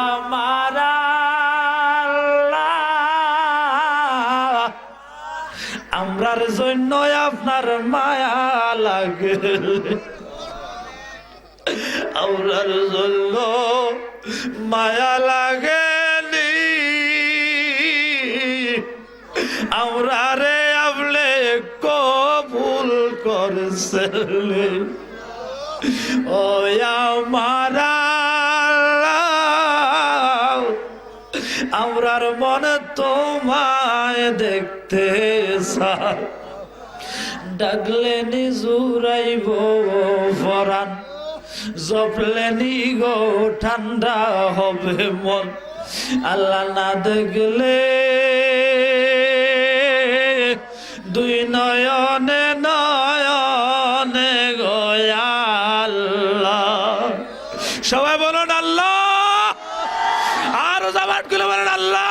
আমার আল্লাহ, আমরার জন্য আপনার মায়া লাগে, আমরার জন্য মায়া লাগেনি, আমরা রে আপনি কবুল করছেন। ও আমার আল্লাহ, আমরার মনে তোমায় দেখতে চায়, ডাকলেনি জুড়াইব ফরান, জপলেনি গো ঠান্ডা হবে মন। আল্লাহ না দেখলে দুই নয়নে নয়নে গো আল্লাহ। সবাই বলুন আল্লাহ, আর জামাত গুলো বলুন আল্লাহ।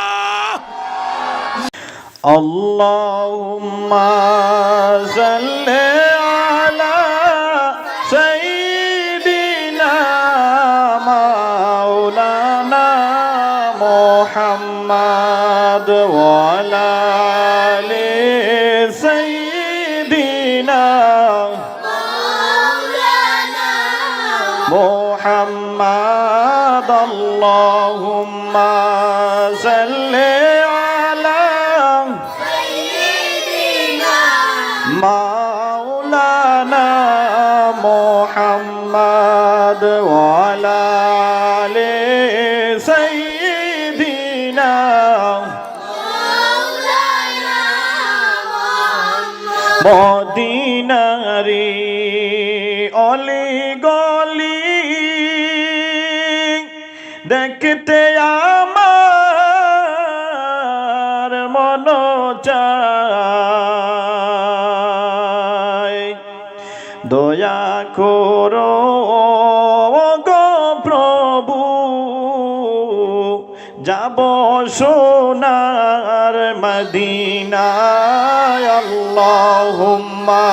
আল্লাহুম্মা সাল্লি আলা সাইয়্যিদিনা মাওলানা মুহাম্মদ ওয়া আলা আলি সাইয়্যিদিনা মাওলানা মুহাম্মদ। আল্লাহুম্মা সাল্লি মাওলানা মুহাম্মদ ওয়া আলা আলি সাইয়্যিদিনা মাওলানা মুহাম্মদ। মদিনারি অলি গলি দেখতে আমার মন চায়, দয়া করো গো প্রভু, যাব সোনার মদিনায়। আল্লাহুম্মা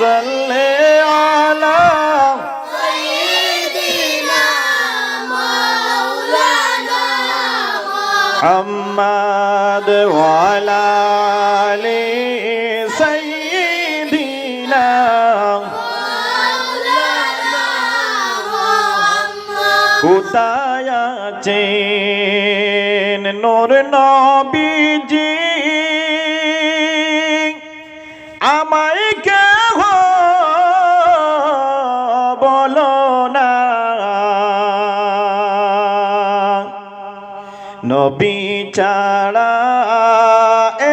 সাল্লি আলা সাইয়্যিদিনা মাওলানা মুহাম্মদ ওয়া আলা আলি সাইয়্যিদিনা মাওলানা মুহাম্মদ। কোথায় আছেন নূর নবীজি, আমায় কেহ বলো না, নবী ছাড়া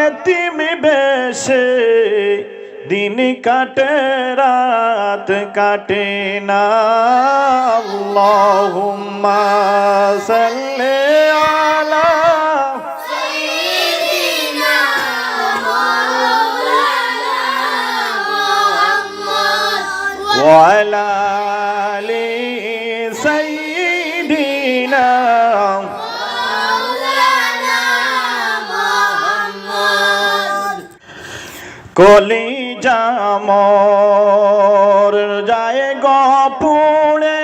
এতিম বেশে দিন কাটে রাত কাটে না। আল্লাহুম্মা সাল্লি আলা সাইয়্যিদিনা মাওলানা মুহাম্মদ ওয়া আলা আলি সাইয়্যিদিনা মাওলানা মুহাম্মদ। কলিজা মোর যায় গপুড়ে,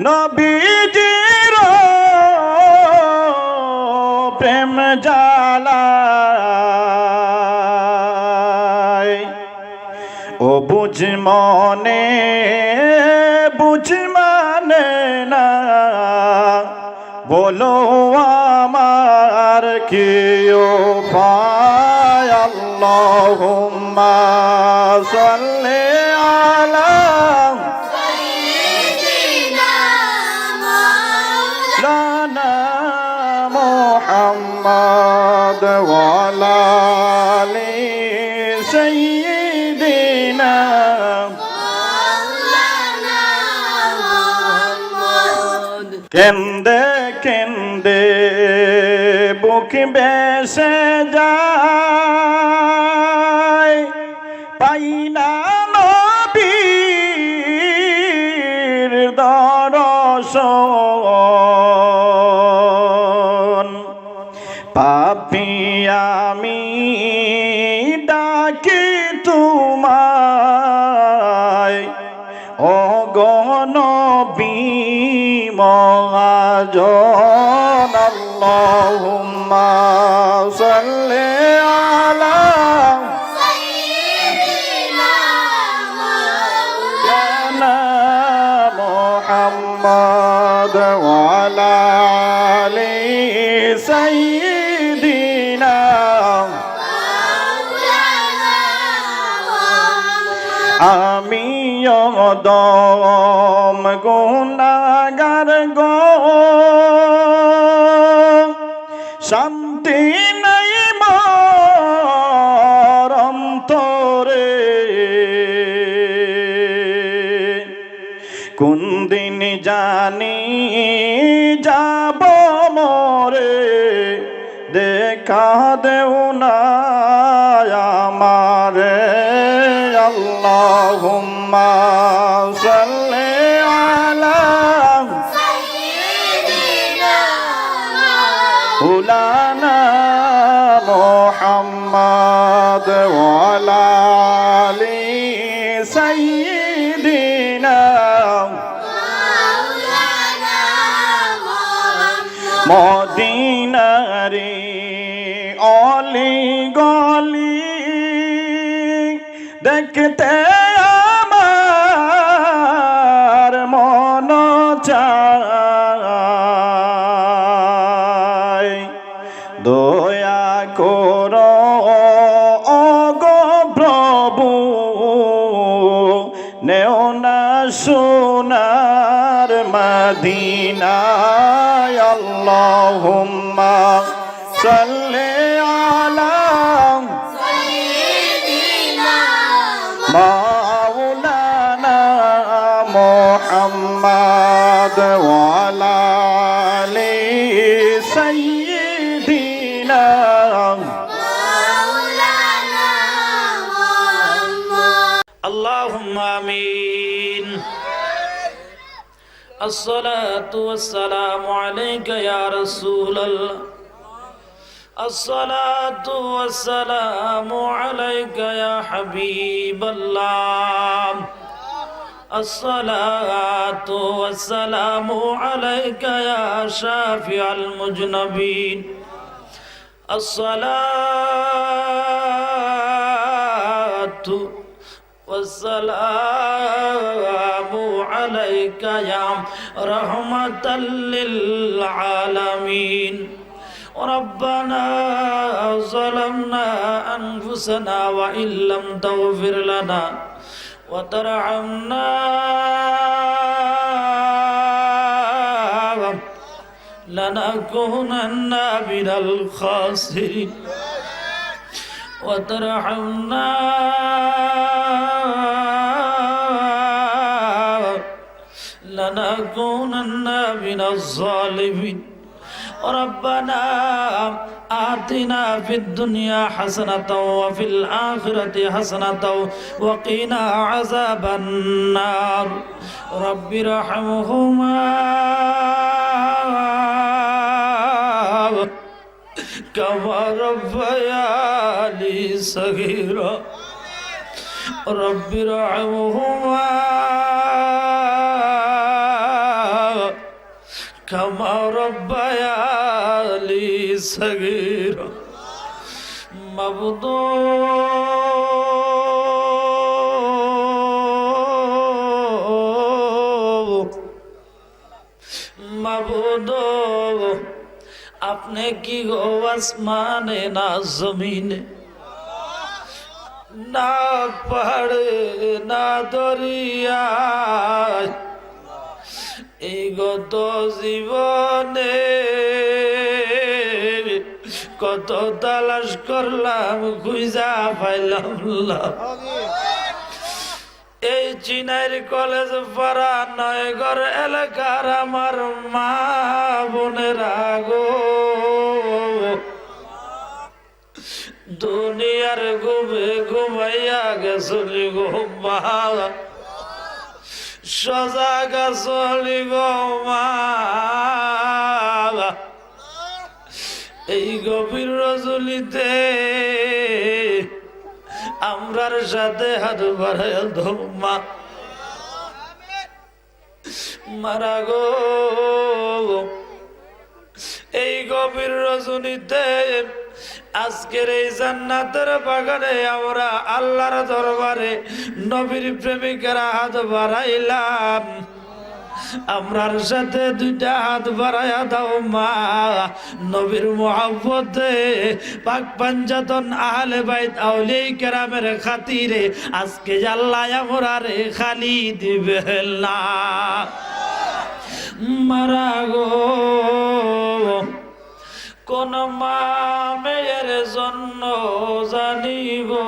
নবীজির প্রেম জ্বালায়, ও বুঝ মনে বুঝ মানে না, বলো আমার কি উপায়। আল্লাহুম্মা সাল্লি আলা সাইয়্যিদিনা মাওলানা মুহাম্মদ ওয়া আলা আলি সাইয়্যিদিনা মাওলানা মুহাম্মদ। কেন্দে কেন্দে বুক বেসে যায়, পাই না নবীর দর্শন, পাপী আমি ডাকি তোমায়, ও গো নবী মহাজন আল্লাহুম্মা সাল্লি আলা محمد وعلى آل سيدنا আমি অদম গুনাহগার গো শান্তি নাই মোর অন্তরে কোন দিন জানি যাব মরে দেখা দেও না আমারে আল্লাহুম্মা সাল্লি আলা মাওলানা মুহাম্মদ ওয়া আলা আলি সাইয়্যিদিনা মদিনারে অলি গলি দেখতে আমার মন চায় দয়া করো ওগো প্রভু নেও না সোনার মদিনায় আল্লাহুম্মা সাল্লি আলা মাওলানা মুহাম্মদ ওয়া আলা আলি সাইয়্যিদিনা اللهم آمين الصلاة والسلام عليك يا رسول الله الصلاة والسلام عليك يا حبيب الله الصلاة والسلام عليك يا شافع المذنبين الصلاة والسلام عليك يا رحمة للعالمين ربنا ظلمنا أنفسنا وإن لم تغفر لنا وترحمنا لنكونن من الخاسرين وترحمنا لنكونن من الظالمين ربنا آتنا في الدنيا حسنة وفي الآخرة حسنة وقنا عذاب النار رب ارحمهما كما ربياني صغيرا رب ارحمهما كما ربياني صغيرا মাবুদ আপনি কি গো আসমানে না জমিনে না পাহাড়ে না দরিয়ায় এই গত জীবনে কত তালাশ করলাম খুঁজা পাইলাম না এই চিনাইর কলেজ পাড়া নয়গর এলাকার আমার মা বোনেরা গো দুনিয়ার ঘুমে ঘুমাইয়া গেছলি গো মা সজা গেছলি গো মা এই গভীর রজনীতে আমরার সাথে হাত বাড়াইয়া ধো মা মারা গো, এই গভীর রজনীতে আজকের এই জান্নাতের বাগানে আমরা আল্লাহর দরবারে নবীর প্রেমিকেরা হাত বাড়াইলাম। আমরার সাথে দুইটা হাত বাড়াইয়া দাও মা, নবীর মুহাব্বতে পাক পাঞ্জাতন আহলে বাইত আউলিয়া কেরামের খাতিরে আজকে আল্লাহ আমরারে খালি দিবে না। মারা গো, কোন মা মেয়ের জন্য জানি গো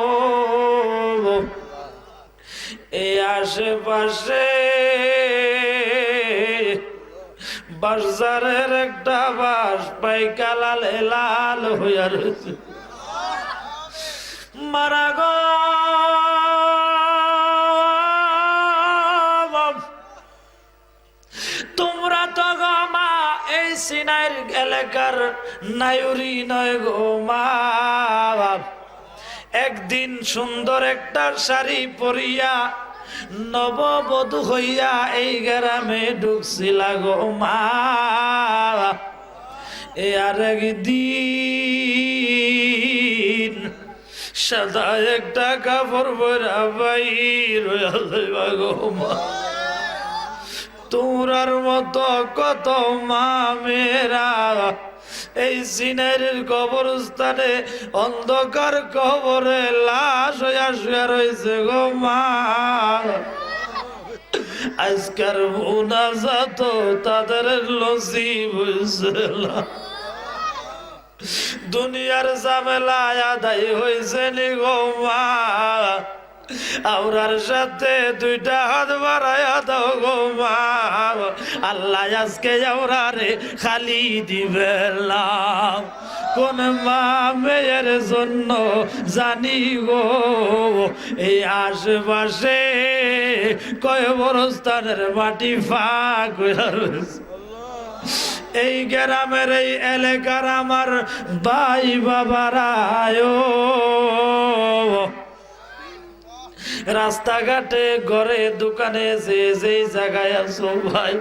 এই আশেপাশে বাজারের একটা বাস পাইকা লাল লাল হইয়া রয়েছে। মারা গো, তোমরা তো গো মা এই সিনাইর এলাকার নায়ুরি নয় গো মা। একদিন সুন্দর একটা শাড়ি পরিয়া নববধূ হইয়া এই গ্রামে ঢুকছিলা গো মা। এ আর একদিন সাদা একটা কাপড় পরা বাইর হইয়া যাইবা গো মা। তোমরার মতো কত মা মেয়েরা এই সিনাইয়ের কবরস্থানে অন্ধকার কবরে লাশ হইয়া শুয়ে রয়েছে গো মা। আজকার মুনাজাত তাদের নসিব হইছে না, দুনিয়ার ঝামেলা আদায় হইছে নি গো মা। আমরার সাথে দুইটা হাত বাড়াইয়া দাও গো মা, আল্লাহ আজকে আমরারে খালি দিবে না। কোন মা মেয়ের জন্য জানি গো এই আশেপাশে কয় বরস্থানের মাটি ফাঁক হইয়া রয়েছে। এই গ্রামের এই এলাকার আমার ভাই বাবারায় রাস্তাঘাটে ঘরে দোকানে যে জায়গায় আছো ভাই,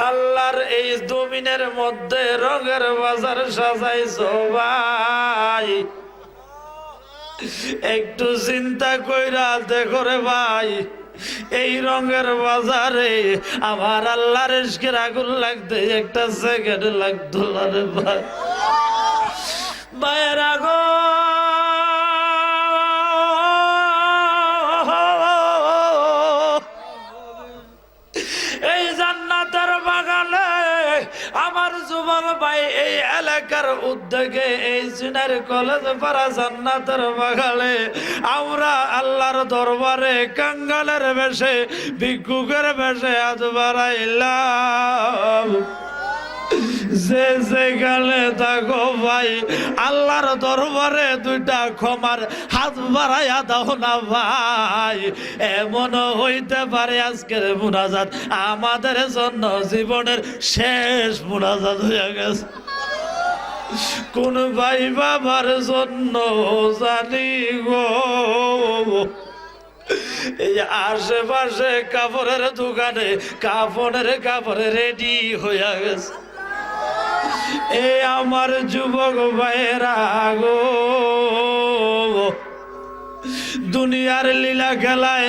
আল্লাহর এই জমিনের মধ্যে রঙের বাজার সাজাইছো ভাই, একটু চিন্তা কইরা দেখো রে ভাই, এই রঙের বাজারে আমার আল্লাহর ইশকের আগুন লাগতে একটা সেকেন্ড লাগতো না রে ভাই। ভাইয়ের আগুন আমার যুবক ভাই এই এলাকার উদ্যোগে এই সিনার কলেজ পাড়া জান্নাতের বাগানে আমরা আল্লাহর দরবারে কাঙ্গালের বেশে ভিক্ষুকের বেশে হাত বাড়াইলাম। যে যেখানে থাকো ভাই আল্লাহর দরবারে দুইটা ক্ষমার হাত বাড়াইয়া দাও না ভাই। এমন হইতে পারে আজকের মুনাজাত আমাদের জন্য জীবনের শেষ মুনাজাত হয়ে গেছে। কোন ভাই বাবার জন্য জানি গো এই আশেপাশে কাপড়ের দোকানে কাপড় রেডি হইয়া গেছে। এ আমার যুবক ভাইয়েরা গো, দুনিয়ার লীলা খেলায়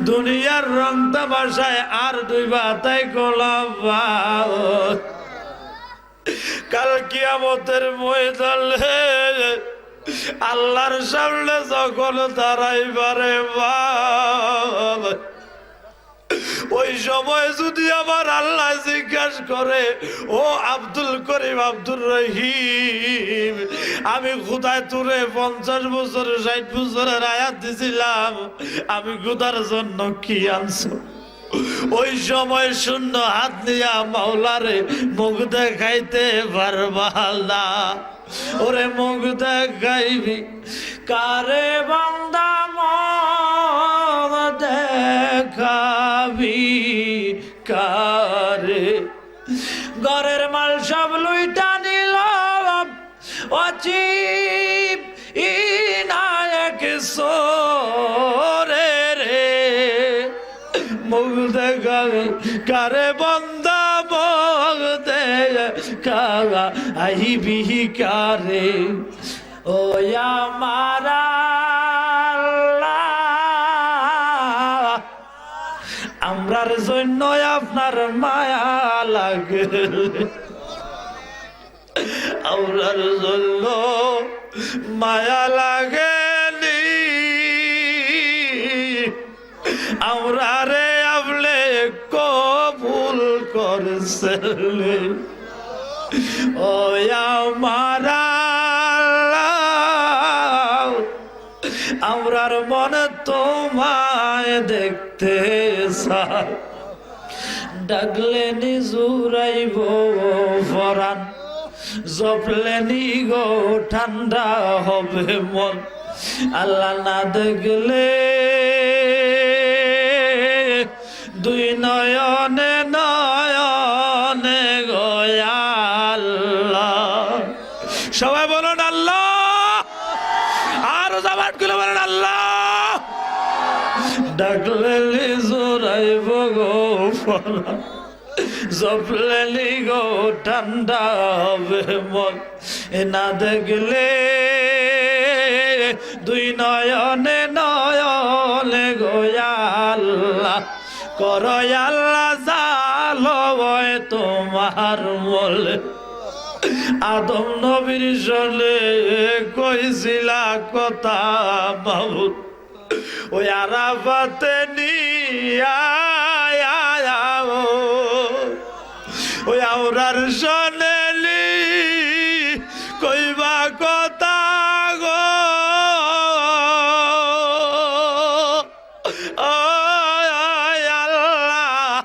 দুনিয়ার রং তামাশায় আর দুই বাতাই গোলাম কাল কিয়ামতের ময়দানে আল্লাহর সামনে যখন দাঁড়াইবারে বাবা, ওই সময় যদি আমার আল্লাহ জিজ্ঞাসা করে ও আব্দুল করিম আব্দুর রহিম, আমি খোদায় তোরে 50 বছর 60 বছরের আয়াত দিছিলাম, আমি খোদার জন্য কি আনছো? ওই সময় শূন্য হাত নিয়া মাওলারে মুখ দেখাইতে পারবা না। ওরে মুখ দেখাইবি কারে বান্দা মুখ দেখাবি কারে? ঘরের মাল সব লুইটা নিল অচিব ইনায়ক সোরে রে, মুখ দেখা কারে বন্দা মুখ দেখা আইবি কারে ও আমার আল্লাহ আমরার জন্য আপনার মায়া লাগে আমরার জন্য মায়া লাগেনি আমরা রে আপনি কবুল করছেন ও আমার আল্লাহ আমরার মনে তোমায় দেখতে চায় ডাকলেনি জুড়াইব ফরান জপলেনি গো ঠান্ডা হবে মন আল্লাহ না দেখলে দুই নয়নে নয়নে গো আল্লাহ সবাই বলুন আল্লাহ আরো জবান খুলে বলুন আল্লাহ ডাকলে জোরাইব গো ফরান জপলেনি গো ঠান্ডা হবে মন এ না দেখলে দুই নয়নে নয়নে গো আল্লাহ করো আল্লাহ জালো তোমার বলে আদম নবীর শোনে কইছিলা কথা মাবুদ ওই আরাফাতে নিয়া ওই আওরার শোনেলি কইবা কথা গো আল্লাহ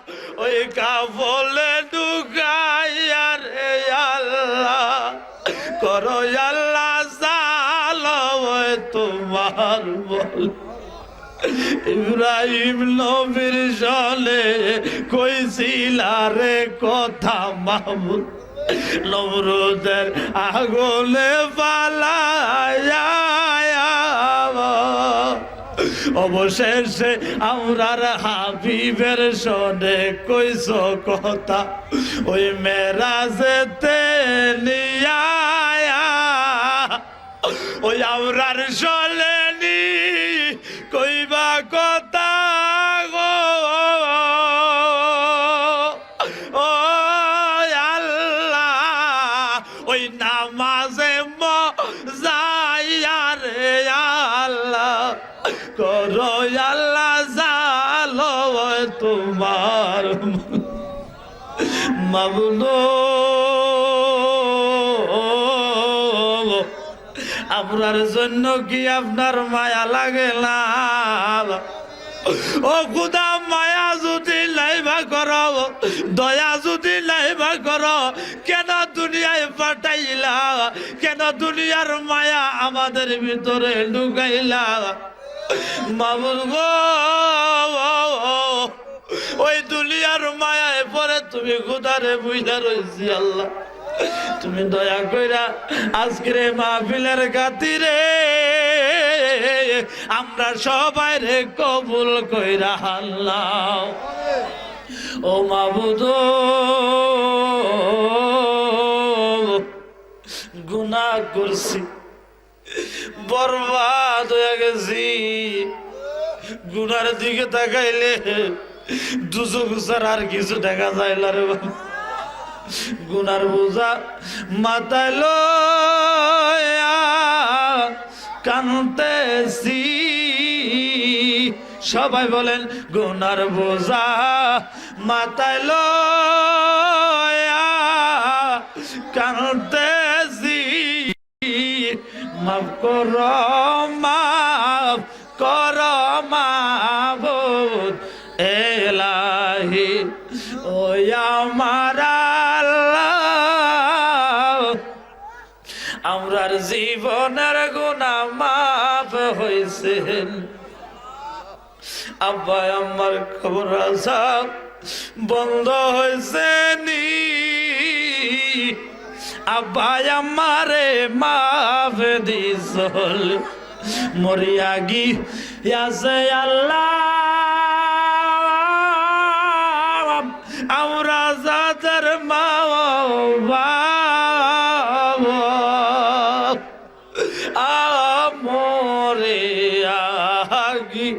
ওই কাফলে ঢুকাইয়া রে আল্লাহ করো আল্লাহ জালো তোমার বল ইব্রাহিম নবীর শোনে কইছিলা রে কথা মাহমুদ নমরুদের আগুনে পালায়া অবশেষে আমরার হাবিবের শোনে কইছ কথা ওই মেরাজেতে নিয়া ওই আমরার শোনেনি কইবা কথা গো ও আল্লাহ ওই নামাজে যাইয়া রে আল্লাহ করো আল্লাহ জালো তোমার মাবুদ আপনার জন্য কি আপনার মায়া লাগে না ও খুদা মায়া যদি লাইবা করো দয়া যদি লাইবা করো কেন দুনিয়ায় পাঠাইলা কেন দুনিয়ার মায়া আমাদের ভিতরে ঢুকাইলা মামুন গো ওই দুনিয়ার মায়ায় পরে তুমি খুদারে বুঝা রয়েছি আল্লাহ তুমি দয়া কইরা আজকের মাহফিলের খাতিরে আমরা সবাই রে কবুল কইরা আল্লাহ ও মাবুদ গুনাহ করছি বরবাদ হয়ে গেছি গুনার দিকে তাকাইলে দুজক ছাড়া আর কিছু দেখা যায় না রে বাবা গুনার বোঝা মাথায় লইয়া কানতেছি সবাই বলেন গুনার বোঝা মাথায় লইয়া কানতেছি মাফ কর মাবুদ এলাহি ও আমার আল্লাহ আমরার জীবনের গুনাহ মাফ হইছে আব্বা আমার খবর আসাব বন্ধ হয়েছে নি আব্বা আমারে মাফ দিছল মরিয়া গি ইয়াসে আল্লাহ আমরা যাদের মা বাবা আমরে আগি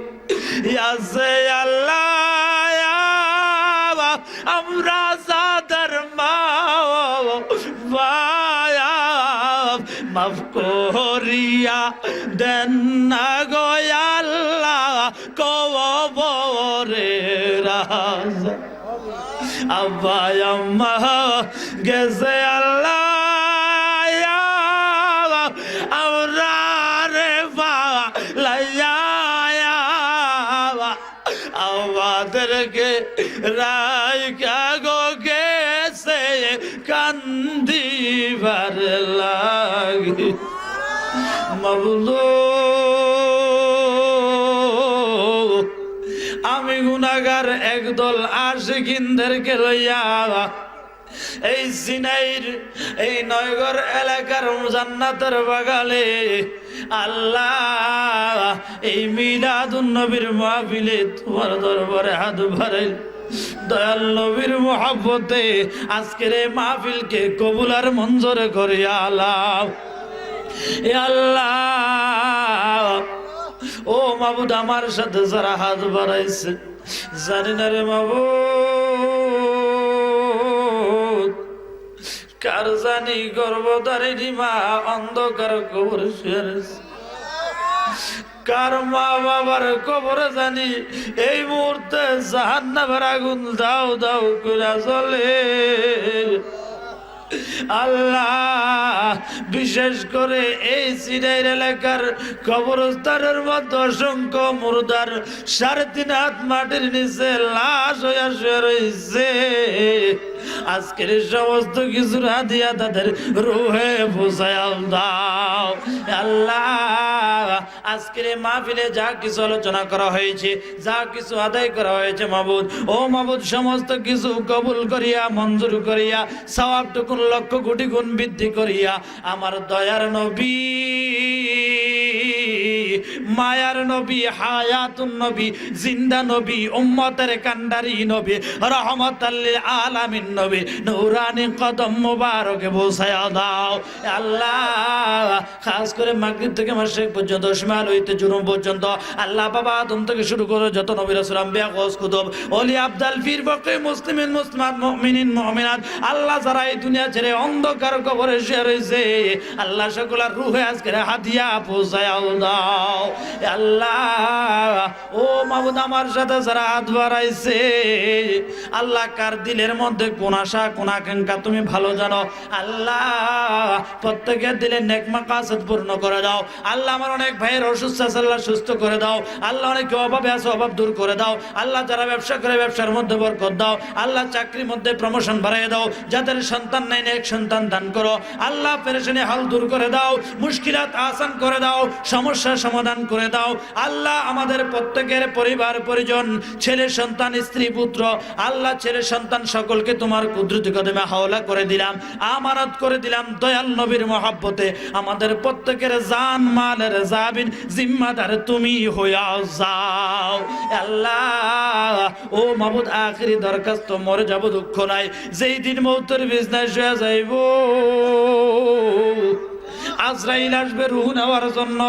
ইয়াসে আল্লাহ আমরা যাদের মা বাবা মাফ করিয়া দেন না গো আল্লাহ কবরে রাজা আব্বা আম্মা গেছে আল্লাহ আমরা রে লাইয়া আমাদেরকে রাইকা গো গেছে কান্দিবার লাগে মাবুদ আমি গুনাহগার একদল আশিকিনদেরকে লইয়া এই সিনাইর এই নয়গর এলাকার জান্নাতের বাগালে আল্লাহ এই মিলাদুন নবীর মাহফিলে তোমার দরবারে হাত বাড়াই দয়াল নবীর মহব্বতে আজকের এই মাহফিলকে কবুল আর মঞ্জুর করিয়া আল্লাহ এ আল্লাহ ও মাবুদ আমার সাথে যারা হাত বাড়াইছে জানি না রে মাবুদ কার জানি গর্ভধারিণী মা অন্ধকার কবর শুয়ে কার মা বাবার কবরে জানি এই মুহূর্তে জাহান্নামের আগুন দাও দাও করে চলে আল্লাহ বিশেষ করে এই সিরাইর এলাকার কবরস্থানের মধ্যে অসংখ্য মুর্দার 3.5 হাত মাটির নিচে লাশ হইয়া শুয়ে রয়েছে আজকের সমস্ত কিছুর হাদিয়া তাদের রুহে পৌঁছায় দাও আল্লাহ আজকের মাহফিলে যা কিছু আলোচনা করা হয়েছে যা কিছু আদায় করা হয়েছে মাবুদ ও মাবুদ সমস্ত কিছু কবুল করিয়া মঞ্জুর করিয়া সওয়াবটুকুন লক্ষ কোটি গুণ বৃদ্ধি করিয়া আমার দয়ার নবী মায়ার নবী হায়াতুন নবী জিন্দা নবী উম্মতের কান্ডারি নবী রহমতাল লিল আলামিন নবী নূরানি কদম মুবারকে পৌঁছায়া দাও আল্লাহ খাস করে মাগরিব থেকে মাশরিক পর্যন্ত শিমাল হইতে জুনুব পর্যন্ত আল্লাহ বাবা আদম থেকে শুরু করে যত নবী রাসূল আম্বিয়া গওস কুতুব ওলি আবদাল পীর ফকিহ মুসলিমিন মুসলিমাত মুমিনিন মুমিনাত আল্লাহ যারা এই দুনিয়া ছেড়ে অন্ধকার কবরে শুয়ে রয়েছে আল্লাহ সকলের রূহে আজকের হাদিয়া পৌঁছায়া দাও আল্লাহ ও মাবুদ আমার সাথে যারা হাত বাড়াইছে আল্লাহ কার দিলের মধ্যে কোন আশা কোন আকাঙ্ক্ষা তুমি ভালো জানো আল্লাহ প্রত্যেকের দিলে নেক মাকাসদ পূর্ণ করে দাও আল্লাহ আমার অনেক ভাইয়ের অসুস্থ আছে আল্লাহ সুস্থ করে দাও আল্লাহ অনেক অভাবে আছে অভাব দূর করে দাও আল্লাহ যারা ব্যবসা করে ব্যবসার মধ্যে বরকত দাও আল্লাহ চাকরির মধ্যে প্রমোশন বাড়াইয়ে দাও যাদের সন্তান নাই নেক সন্তান দান করো আল্লাহ পেরেশানি হাল দূর করে দাও মুশকিলাত আসান করে দাও সমস্যার সমাধান করে দাও আল্লাহ আমাদের প্রত্যেকের পরিবার পরিজন ছেলে সন্তান স্ত্রী পুত্র আল্লাহ ছেলে সন্তান সকলকে তোমার কুদরতি কদমে হাওলা করে দিলাম আমানত করে দিলাম দয়াল নবীর মহব্বতে আমাদের প্রত্যেকের জান মালের জাবিন জিম্মাদার তুমি হইয়া যাও আল্লাহ ও মাবুদ আখিরি দরখাস্ত মরে যাব দুঃখ নাই যেই দিন মৌতের বিজনেস হয়ে যাইব আজরাইল আসবে রূহ নেওয়ার জন্য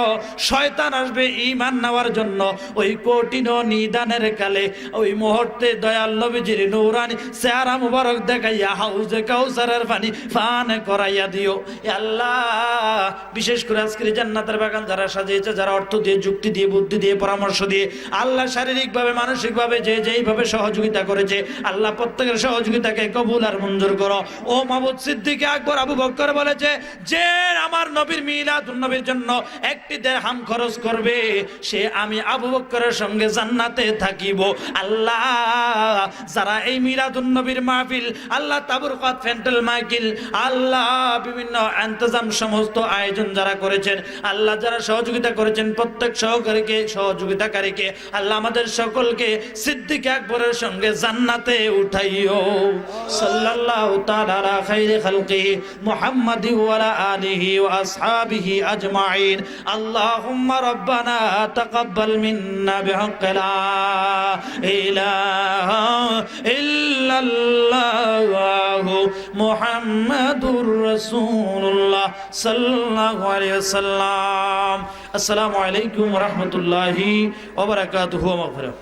শয়তান আসবে ঈমান নেওয়ার জন্য ওই কঠিন নিদানের কালে ওই মুহূর্তে দয়াল নবীজির নূরানি চেহারা মুবারক দেখাইয়া হাউজে কাউসারের পানি পান করাইয়া দিও আল্লাহ বিশেষ করে আজকের জান্নাতের বাগান যারা সাজিয়েছে যারা অর্থ দিয়ে যুক্তি দিয়ে বুদ্ধি দিয়ে পরামর্শ দিয়ে আল্লাহ শারীরিকভাবে মানসিকভাবে যে যেইভাবে সহযোগিতা করেছে আল্লাহ প্রত্যেকের সহযোগিতাকে কবুল আর মঞ্জুর করো ও মাহমুদ সিদ্দিক আকবর আবু বকর বলেছে যে আমার নবীর মিলাদুন নবীর জন্য একটি দিরহাম খরচ করবে সে আমি আবু বকরের সঙ্গে জান্নাতে থাকিব আল্লাহ যারা এই মিলাদুন নবীর মাহফিল আল্লাহ তাবরুকাত ফেন্টাল মাহফিল আল্লাহ বিভিন্ন ইন্তজাম সমস্ত আয়োজন যারা করেছেন আল্লাহ যারা সহযোগিতা করেছেন প্রত্যেক সহযোগিতাকারীকে আল্লাহ আমাদের সকলকে সিদ্দিক আকবরের সঙ্গে জান্নাতে উঠাইও সাল্লাল্লাহু তাআলা আলা খাইরি খালকি মুহাম্মাদি ওয়া আলা আলিহি ওয়া আসহাবিহি আজমাইন আল্লাহুম্মা রাব্বানা তাকাব্বাল মিন্না বিহাক্কি লা ইলাহা ইল্লা ইল্লাল্লাহু মুহাম্মাদুর রাসূলুল্লাহ সাল্লাল্লাহু আলাইহি ওয়াসাল্লাম। আসসালামু আলাইকুম ওয়া রাহমাতুল্লাহি ওয়া বারাকাতুহু।